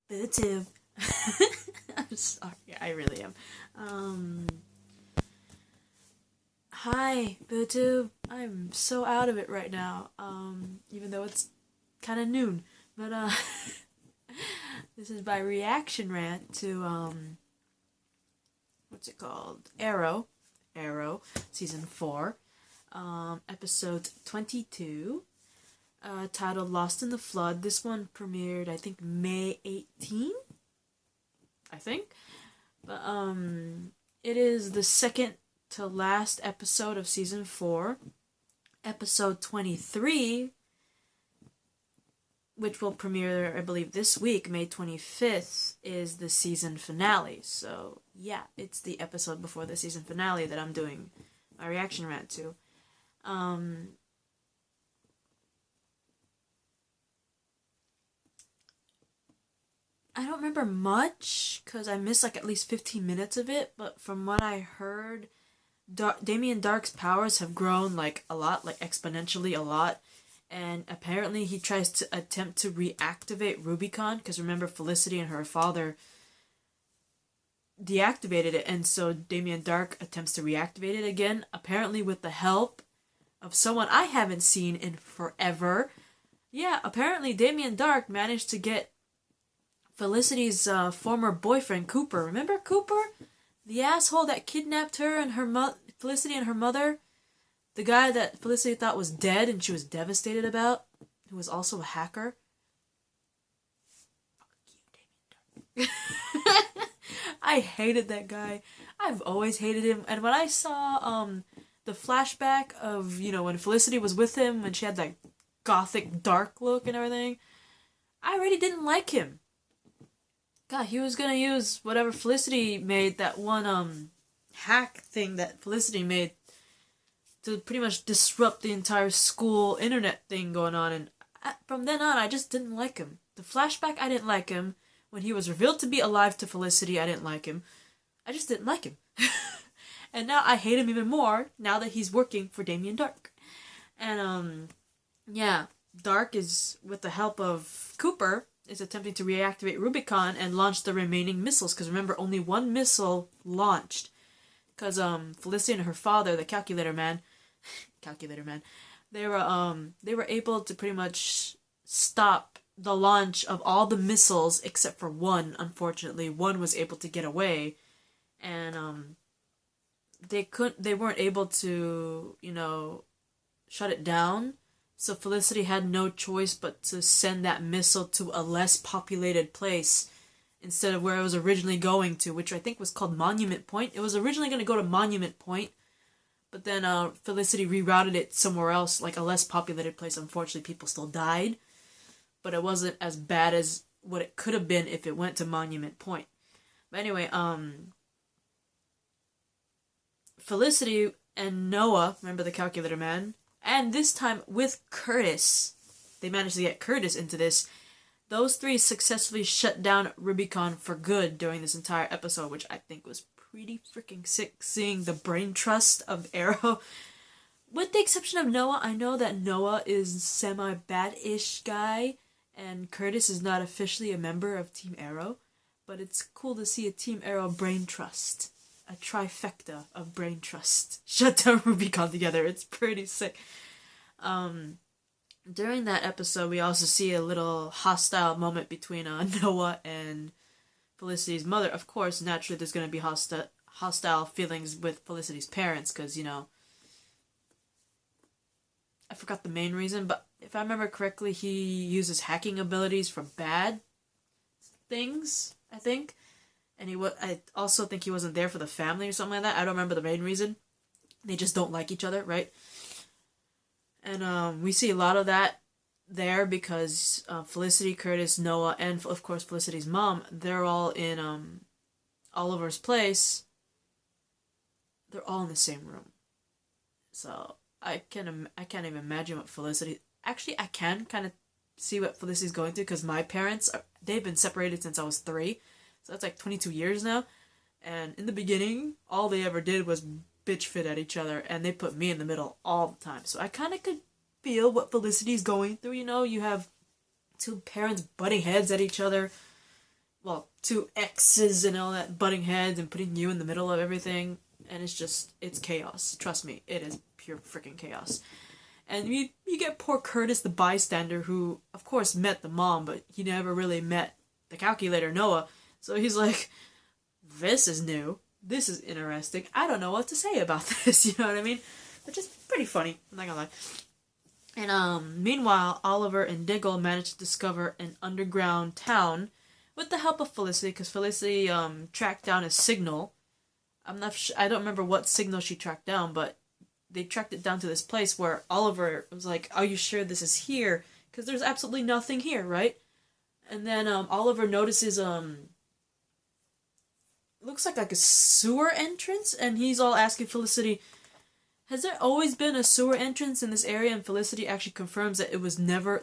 YouTube. I'm sorry, I really am. Hi, Bootu. I'm so out of it right now. Even though it's kind of noon, but this is my reaction rant to what's it called? Arrow, season 4, episode 22, titled "Lost in the Flood." This one premiered, I think, May 18th. I think. But it is the second to last episode of season 4. Episode 23, which will premiere, I believe, this week, May 25th, is the season finale. So, yeah, it's the episode before the season finale that I'm doing my reaction rant to. I don't remember much, because I missed like at least 15 minutes of it, but from what I heard, Damien Dark's powers have grown like a lot, like exponentially a lot, and apparently he tries to attempt to reactivate Rubicon, because remember Felicity and her father deactivated it, and so Damien Dark attempts to reactivate it again, apparently with the help of someone I haven't seen in forever. Yeah, apparently Damien Dark managed to get Felicity's former boyfriend, Cooper. Remember Cooper? The asshole that kidnapped her and Felicity and her mother? The guy that Felicity thought was dead and she was devastated about, who was also a hacker. Fuck you, Damien Dark. I hated that guy. I've always hated him. And when I saw the flashback of, when Felicity was with him, when she had that gothic dark look and everything, I already didn't like him. God, he was gonna use whatever Felicity made, that one hack thing that Felicity made to pretty much disrupt the entire school internet thing going on, and from then on I just didn't like him. The flashback, I didn't like him. When he was revealed to be alive to Felicity, I didn't like him. I just didn't like him. And now I hate him even more now that he's working for Damien Dark. And yeah, Dark is, with the help of Cooper, is attempting to reactivate Rubicon and launch the remaining missiles, because remember, only one missile launched. Because Felicity and her father, the calculator man, they were able to pretty much stop the launch of all the missiles except for one. Unfortunately, one was able to get away, and they weren't able to, shut it down. So Felicity had no choice but to send that missile to a less populated place instead of where it was originally going to, which I think was called Monument Point. It was originally going to go to Monument Point, but then Felicity rerouted it somewhere else, like a less populated place. Unfortunately, people still died, but it wasn't as bad as what it could have been if it went to Monument Point. But anyway, Felicity and Noah, remember the calculator man, and this time with Curtis, they managed to get Curtis into this. Those three successfully shut down Rubicon for good during this entire episode, which I think was pretty freaking sick, seeing the brain trust of Arrow. With the exception of Noah, I know that Noah is semi-bad-ish guy, and Curtis is not officially a member of Team Arrow, but it's cool to see a Team Arrow brain trust. A trifecta of brain trust shut down Rubicon together. It's pretty sick. During that episode, we also see a little hostile moment between Noah and Felicity's mother. Of course, naturally, there's going to be hostile feelings with Felicity's parents, because, I forgot the main reason, but if I remember correctly, he uses hacking abilities for bad things, I think. And I also think he wasn't there for the family or something like that. I don't remember the main reason. They just don't like each other, right? And we see a lot of that there because Felicity, Curtis, Noah, and of course Felicity's mom, they're all in Oliver's place. They're all in the same room. So I can't even imagine what Felicity... Actually, I can kind of see what Felicity's going through, because my parents, they've been separated since I was 3. So that's like 22 years now. And in the beginning, all they ever did was bitch fit at each other, and they put me in the middle all the time. So I kind of could feel what Felicity's going through, you have two parents butting heads at each other. well, two X's and all that butting heads and putting you in the middle of everything, and it's chaos. Trust me, it is pure freaking chaos. And you get poor Curtis, the bystander, who of course met the mom, but he never really met the calculator Noah. So he's like, this is new. This is interesting. I don't know what to say about this. You know what I mean? Which is pretty funny. I'm not gonna lie. And meanwhile, Oliver and Diggle manage to discover an underground town with the help of Felicity, because Felicity tracked down a signal. I don't remember what signal she tracked down, but they tracked it down to this place where Oliver was like, "Are you sure this is here? Because there's absolutely nothing here, right?" And then Oliver notices looks like a sewer entrance, and he's all asking Felicity, "Has there always been a sewer entrance in this area?" And Felicity actually confirms that it was never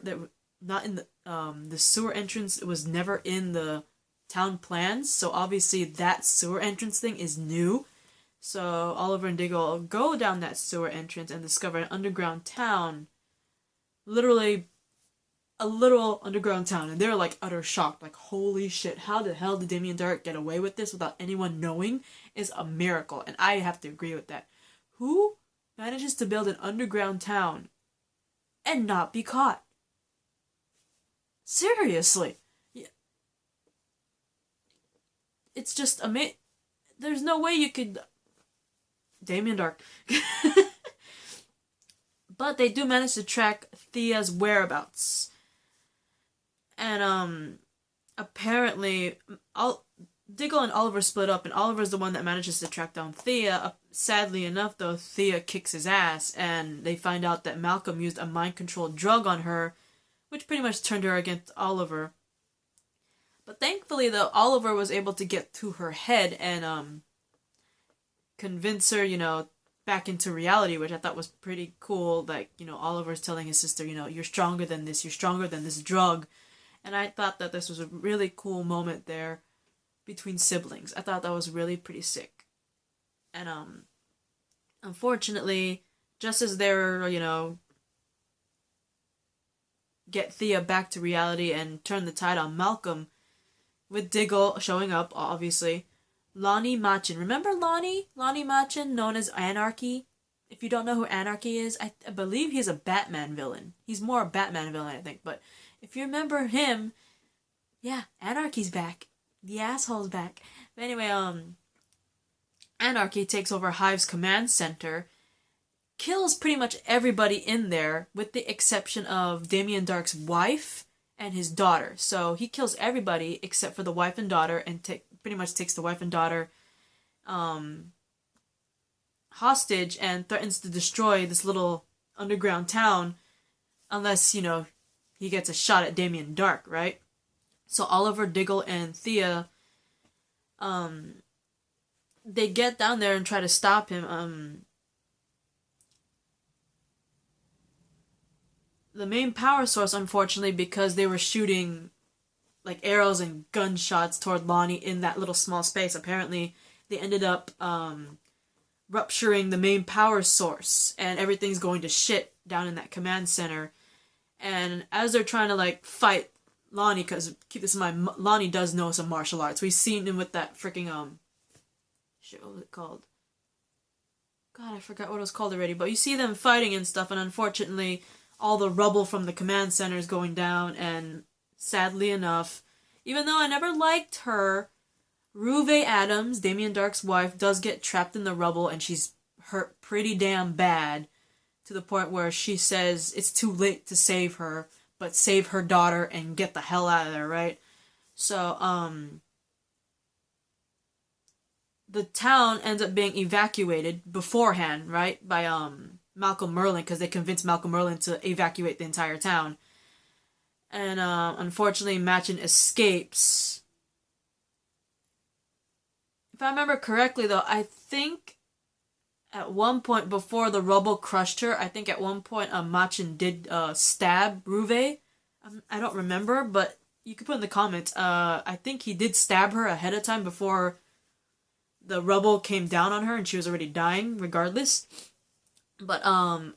not in the sewer entrance. It was never in the town plans. So obviously that sewer entrance thing is new. So Oliver and Diggle go down that sewer entrance and discover an underground town. Literally a little underground town. And they're like utter shocked. Like, holy shit, how the hell did Damien Dark get away with this without anyone knowing is a miracle. And I have to agree with that. Who manages to build an underground town and not be caught? Seriously. It's just amazing. There's no way you could... Damien Dark. But they do manage to track Thea's whereabouts. And, apparently, Diggle and Oliver split up, and Oliver's the one that manages to track down Thea. Sadly enough, though, Thea kicks his ass, and they find out that Malcolm used a mind-controlled drug on her, which pretty much turned her against Oliver. But thankfully, though, Oliver was able to get to her head and, convince her, back into reality, which I thought was pretty cool. Like, Oliver's telling his sister, you're stronger than this, you're stronger than this drug. And I thought that this was a really cool moment there between siblings. I thought that was really pretty sick. And, unfortunately, just as they're, get Thea back to reality and turn the tide on Malcolm, with Diggle showing up, obviously, Lonnie Machin. Remember Lonnie? Lonnie Machin, known as Anarchy? If you don't know who Anarchy is, I believe he's a Batman villain. He's more a Batman villain, I think. But if you remember him, yeah, Anarchy's back. The asshole's back. But anyway, Anarchy takes over Hive's command center, kills pretty much everybody in there, with the exception of Damien Dark's wife and his daughter. So he kills everybody except for the wife and daughter, and pretty much takes the wife and daughter hostage and threatens to destroy this little underground town unless, he gets a shot at Damien Dark, right? So Oliver, Diggle, and Thea, they get down there and try to stop him. The main power source, unfortunately, because they were shooting like arrows and gunshots toward Lonnie in that little small space, apparently they ended up rupturing the main power source, and everything's going to shit down in that command center. And as they're trying to fight Lonnie, because keep this in mind, Lonnie does know some martial arts. We've seen him with that freaking shit, what was it called? God, I forgot what it was called already. But you see them fighting and stuff, and unfortunately, all the rubble from the command center is going down, and sadly enough, even though I never liked her, Ruve Adams, Damien Dark's wife, does get trapped in the rubble, and she's hurt pretty damn bad, to the point where she says it's too late to save her, but save her daughter and get the hell out of there, right? So, the town ends up being evacuated beforehand, right, by, Malcolm Merlyn, because they convinced Malcolm Merlyn to evacuate the entire town. And, unfortunately, Machin escapes. If I remember correctly, though, I think at one point before the rubble crushed her, I think at one point Machin did stab Ruve. I don't remember, but you can put in the comments. I think he did stab her ahead of time before the rubble came down on her and she was already dying, regardless. But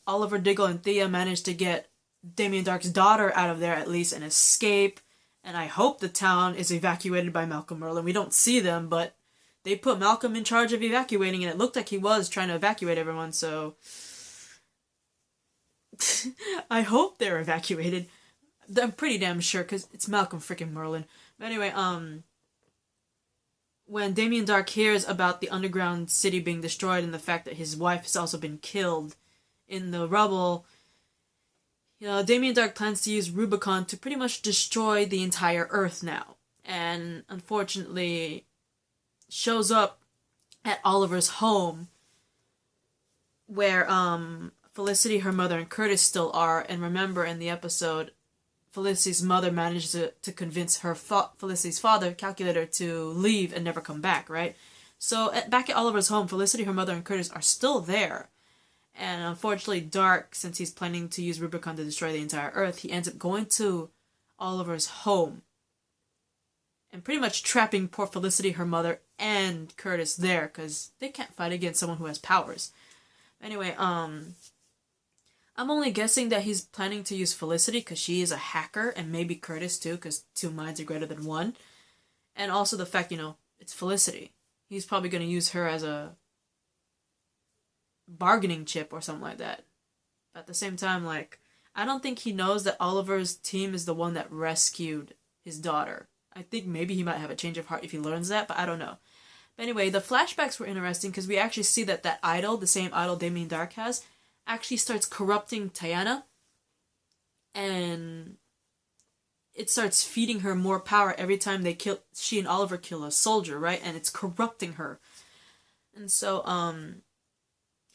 Oliver, Diggle, and Thea managed to get Damien Dark's daughter out of there at least and escape. And I hope the town is evacuated by Malcolm Merlyn. We don't see them, but they put Malcolm in charge of evacuating, and it looked like he was trying to evacuate everyone, so... I hope they're evacuated. I'm pretty damn sure, because it's Malcolm freaking Merlyn. But anyway, when Damien Darhk hears about the underground city being destroyed and the fact that his wife has also been killed in the rubble, Damien Darhk plans to use Rubicon to pretty much destroy the entire Earth now. And unfortunately, shows up at Oliver's home, where Felicity, her mother, and Curtis still are. And remember, in the episode, Felicity's mother managed to convince Felicity's father, Calculator, to leave and never come back, right? So back at Oliver's home, Felicity, her mother, and Curtis are still there. And unfortunately, Darhk, since he's planning to use Rubicon to destroy the entire Earth, he ends up going to Oliver's home and pretty much trapping poor Felicity, her mother, and Curtis there, because they can't fight against someone who has powers. Anyway, I'm only guessing that he's planning to use Felicity because she is a hacker, and maybe Curtis too, because 2 minds are greater than 1. And also the fact, it's Felicity. He's probably going to use her as a bargaining chip or something like that. But at the same time, I don't think he knows that Oliver's team is the one that rescued his daughter. I think maybe he might have a change of heart if he learns that, but I don't know. But anyway, the flashbacks were interesting because we actually see that idol, the same idol Damien Darhk has, actually starts corrupting Tiana, and it starts feeding her more power every time she and Oliver kill a soldier, right? And it's corrupting her. And so,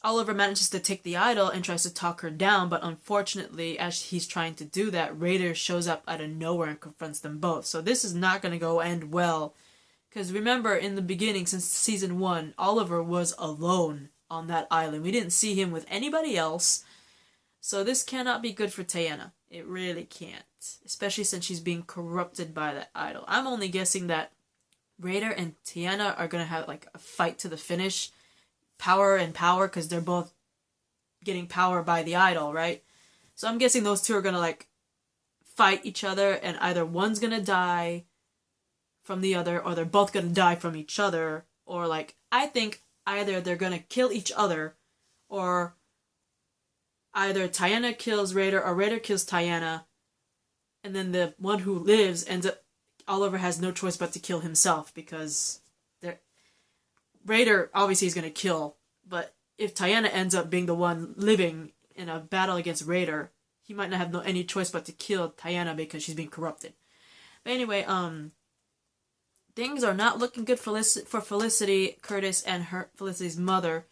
Oliver manages to take the idol and tries to talk her down, but unfortunately, as he's trying to do that, Raider shows up out of nowhere and confronts them both. So this is not going to end well, because remember, in the beginning, since season 1, Oliver was alone on that island. We didn't see him with anybody else, so this cannot be good for Tiana. It really can't, especially since she's being corrupted by that idol. I'm only guessing that Raider and Tiana are going to have a fight to the finish, power and power, because they're both getting power by the idol, right? So I'm guessing those two are going to fight each other, and either one's going to die from the other, or they're both going to die from each other, or I think either they're going to kill each other, or either Tiana kills Raider or Raider kills Tiana, and then the one who lives ends up, Oliver has no choice but to kill himself, because Raider obviously is going to kill, but if Tiana ends up being the one living in a battle against Raider, he might not have any choice but to kill Tiana because she's being corrupted. But anyway, things are not looking good for Felicity, Curtis, and Felicity's mother,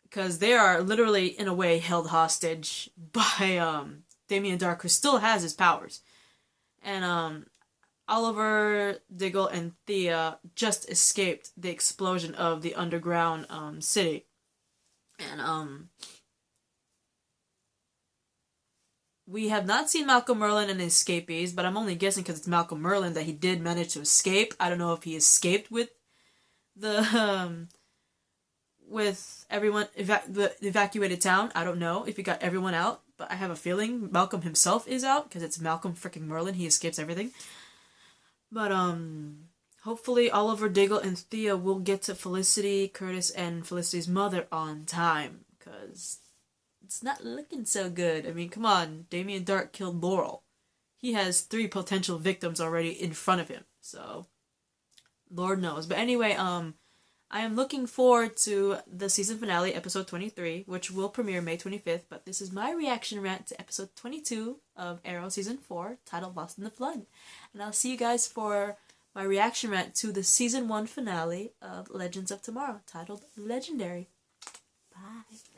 because they are literally, in a way, held hostage by Damien Darhk, who still has his powers. And Oliver, Diggle, and Thea just escaped the explosion of the underground city. And we have not seen Malcolm Merlyn and escapees, but I'm only guessing because it's Malcolm Merlyn that he did manage to escape. I don't know if he escaped with the with everyone, the evacuated town. I don't know if he got everyone out, but I have a feeling Malcolm himself is out, because it's Malcolm freaking Merlyn. He escapes everything. But hopefully Oliver, Diggle, and Thea will get to Felicity, Curtis, and Felicity's mother on time, because it's not looking so good. I mean, come on, Damien Darhk killed Laurel. He has 3 potential victims already in front of him, so Lord knows. But anyway, I am looking forward to the season finale, episode 23, which will premiere May 25th, but this is my reaction rant to episode 22 of Arrow season 4, titled Lost in the Flood. And I'll see you guys for my reaction rant to the season 1 finale of Legends of Tomorrow, titled Legendary. Bye.